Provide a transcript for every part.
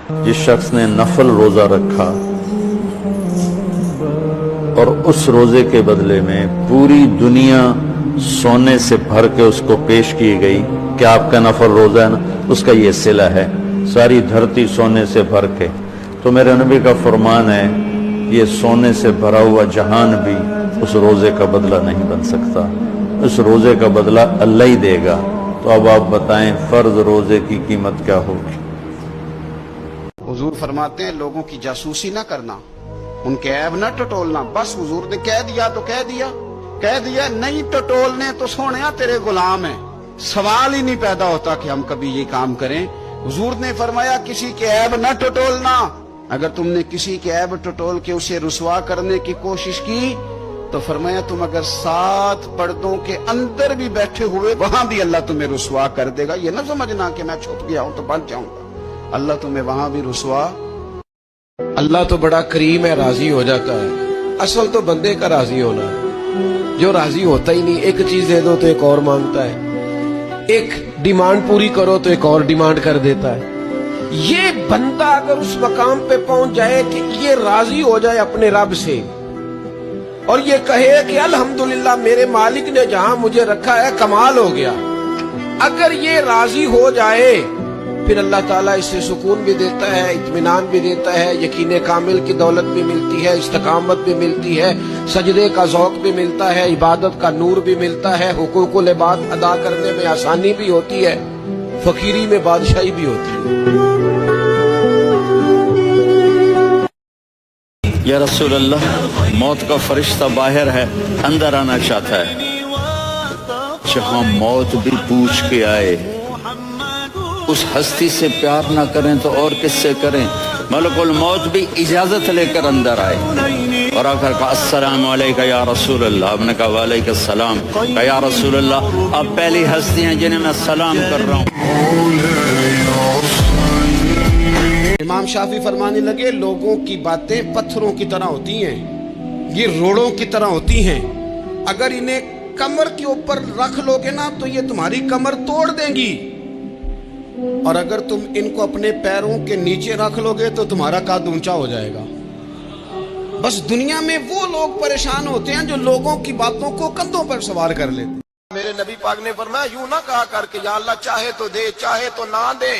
जिस शख्स ने नफल रोजा रखा और उस रोजे के बदले में पूरी दुनिया सोने से भर के उसको पेश की गई कि आपका नफल रोजा है ना, उसका ये सिला है, सारी धरती सोने से भर के। तो मेरे नबी का फरमान है, ये सोने से भरा हुआ जहान भी उस रोजे का बदला नहीं बन सकता, उस रोजे का बदला अल्लाह ही देगा। तो अब आप बताएं फर्ज रोजे की कीमत क्या होगी। हुजूर फरमाते हैं लोगों की जासूसी ना करना, उनके ऐब ना टटोलना। बस हुजूर ने कह दिया तो कह दिया, नहीं टटोलने तो सोनिया तेरे गुलाम है। सवाल ही नहीं पैदा होता कि हम कभी ये काम करें। हुजूर ने फरमाया किसी के ऐब ना टटोलना। अगर तुमने किसी के ऐब टटोल के उसे रुसवा करने की कोशिश की तो फरमाया तुम अगर 7 पर्दों के अंदर भी बैठे हुए वहां भी अल्लाह तुम्हें रुसवा कर देगा। ये ना समझना कि मैं छुप गया हूं तो बच जाऊंगा, अल्लाह तुम्हें वहां भी रुसवा। अल्लाह तो बड़ा करीम है, राजी हो जाता है। असल तो बंदे का राजी होना है, जो राजी होता ही नहीं। एक चीज दे दो तो एक और मांगता है, एक डिमांड पूरी करो तो एक और डिमांड कर देता है। ये बंदा अगर उस मकाम पे पहुंच जाए कि ये राजी हो जाए अपने रब से और ये कहे कि अल्हम्दुलिल्लाह मेरे मालिक ने जहां मुझे रखा है कमाल हो गया, अगर ये राजी हो जाए फिर अल्लाह ताला इससे सुकून भी देता है, इत्मीनान भी देता है, यकीन कामिल की दौलत भी मिलती है, इस्तकामत भी मिलती है, सजदे का ज़ौक़ भी मिलता है, इबादत का नूर भी मिलता है, हुकूकुल इबाद अदा करने में आसानी भी होती है, फकीरी में बादशाही भी होती है। या रसूल अल्लाह, मौत का फरिश्ता बाहर है, अंदर आना चाहता है। जहां मौत भी पूछ के आए, उस हस्ती से प्यार ना करें तो और किससे करें। मलकुल मौत भी इजाजत लेकर अंदर आए और आकर कहा अस्सलामु अलैका या रसूल अल्लाह। आपने कहा वालेकुम सलाम। कहा या रसूल अल्लाह, अब पहली हस्ती हैं जिन्हें मैं सलाम कर रहा हूँ। इमाम शाफी फरमाने लगे लोगों की बातें पत्थरों की तरह होती हैं, ये रोड़ों की तरह होती हैं। अगर इन्हें कमर के ऊपर रख लोगे ना तो ये तुम्हारी कमर तोड़ देंगी, और अगर तुम इनको अपने पैरों के नीचे रख लोगे तो तुम्हारा कद ऊंचा हो जाएगा। बस दुनिया में वो लोग परेशान होते हैं जो लोगों की बातों को कंधों पर सवार कर लेते हैं। मेरे नबी पाक ने फरमाया यूं ना कहा कर के या अल्लाह चाहे तो दे चाहे तो ना दे।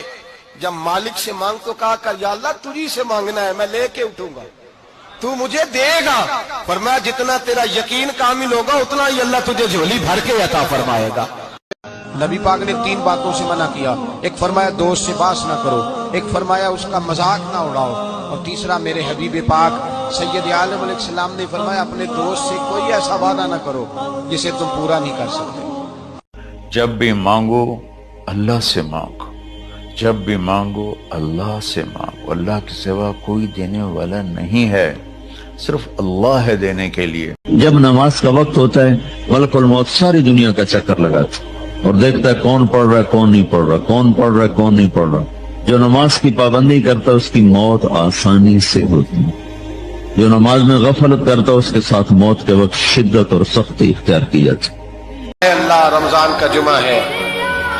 जब मालिक से मांग तो कहा कर या अल्लाह तुझी से मांगना है, मैं लेके उठूंगा, तू मुझे देगा। फरमाया जितना तेरा यकीन कामिल होगा उतना ही अल्लाह तुझे झोली भर के अता फरमाएगा। नबी पाक ने 3 बातों से मना किया। एक फरमाया दोस्त से बात ना करो, एक फरमाया उसका मजाक ना उड़ाओ, और तीसरा मेरे हबीब पाक सैयद आलम अलैहिस्सलाम ने फरमाया अपने दोस्त से कोई ऐसा वादा ना करो जिसे तुम पूरा नहीं कर सकते। जब भी मांगो अल्लाह से मांगो, जब भी मांगो अल्लाह से मांगो। अल्लाह के सिवा कोई देने वाला नहीं है, सिर्फ अल्लाह है देने के लिए। जब नमाज का वक्त होता है, मलकुल मौत सारी दुनिया का चक्कर लगाता है और देखता है कौन पढ़ रहा है कौन नहीं पढ़ रहा, कौन पढ़ रहा है कौन नहीं पढ़ रहा। जो नमाज की पाबंदी करता है उसकी मौत आसानी से होती है, जो नमाज में गफलत करता है उसके साथ मौत के वक्त शिद्दत और सख्ती इख्तियार की जाती है। अल्लाह रमजान का जुमा है,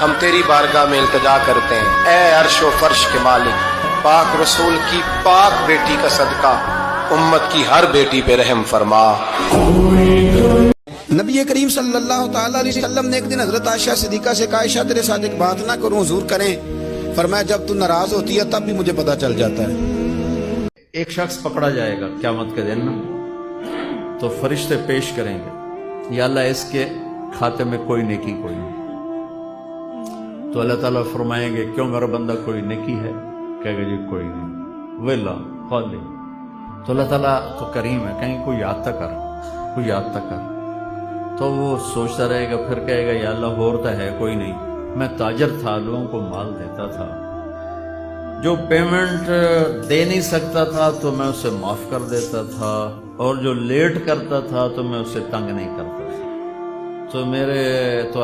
हम तेरी बारगाह में इल्तिजा करते हैं। ए अर्श व फर्श के मालिक, पाक रसूल की पाक बेटी का सदका उम्मत की हर बेटी पे रहम फरमा। नबी करीम सल्लल्लाहु ताला अलैहि वसल्लम ने एक दिन हजरत आयशा सिद्दीका से कहा आयशा तेरे साथ एक बात ना करूं, हुजूर करें। फरमाया जब तू नाराज होती है तब भी मुझे पता चल जाता है। एक शख्स पकड़ा जाएगा क़यामत के दिन में, तो फरिश्ते पेश करेंगे या अल्लाह इसके खाते में कोई नेकी कोई नहीं। तो अल्लाह ताला फरमाएंगे क्यों मेरा बंदा कोई नेकी है? कहेगा जी कोई नहीं, वेला खाली। तो अल्लाह ताला तो करीम है, कहीं कोई याद तक कर, कोई याद तक कर। तो वो सोचता रहेगा, फिर कहेगा या अल्लाह और तो है कोई नहीं, मैं ताजर था, लोगों को माल देता था, जो पेमेंट दे नहीं सकता था तो मैं उसे माफ कर देता था, और जो लेट करता था तो मैं उसे तंग नहीं करता था। तो मेरे तो